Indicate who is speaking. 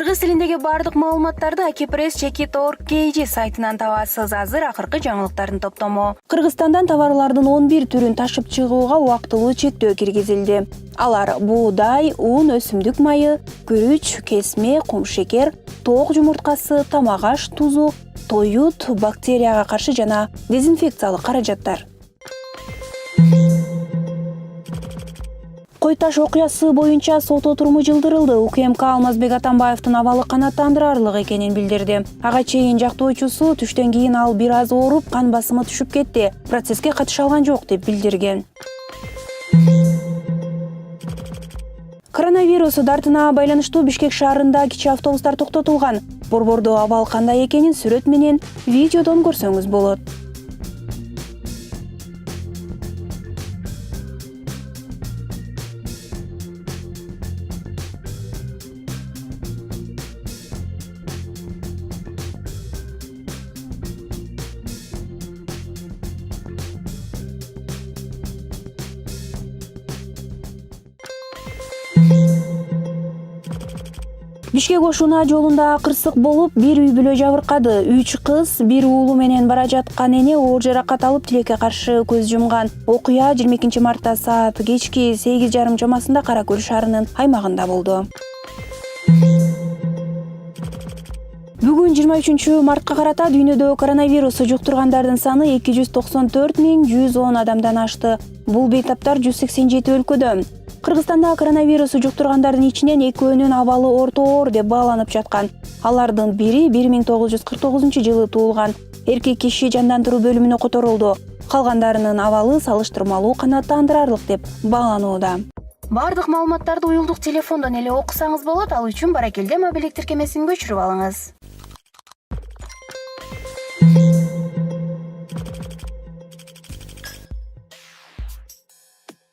Speaker 1: Кыргыз тилиндеги бардык маалыматтарды akipress.org.kg сайтынан табасыз. Азыр акыркы жаңылыктардын топтому. Кыргызстандан товарлардын 11 түрүн ташып чыгууга убактылуу чектөө киргизилди. Алар буудай, ун, өсүмдүк майы, күрүч, кесме, кумшекер, тоок жумурткасы, тамак аш тузу, тоют, бактерияга каршы жана дезинфекциялык каражаттар. Кой Таш окуясы боюнча сот отуруму жылдырылды. УКМК Алмазбек Атамбаевдин абалы канааттандырарлык экенин билдирди. Ага чейин жактоочусу түштөн кийин ал бир аз ооруп, кан басымы түшүп кетти. Процесске катыша алган жок деп билдирген. Коронавирус дартына байланыштуу Бишкек шаарында кичи автобустар токтотулган. Борбордо абал кандай экенин сүрөт менен видеодон көрсөңүз болот. Бишкек Ошуна жолунда кырсык болуп, бир үй бүлө жабыркады. 3 кыз, бир уулу менен бара жаткан эне оор жаракат алып тилекке каршы көз жумган. Окуя 22 мартта саат кечки 8:30 чамасында Кара Көл шаарынын аймагында болду. Бүгүн 23 мартка карата дүйнөдө коронавирус жуктургандардын саны 294.110 адамдан ашты. Бул бейтаптар 187 өлкөдө. Кыргызстанда коронавирус жуктургандардын ичинен экөөнүн абалы орто оор деп бааланып жаткан. Алардын бири 1949-жылы туулган. Эркек киши жандандыруу бөлүмүнө которулду. Калгандарынын абалы салыштырмалуу канааттандырарлык деп бааланууда. Бардык маалыматтарды уюлдук телефондон эле окусаңыз болот. Ал үчүн Баракелде мобилдик тиркемесин көчүрүп алыңыз.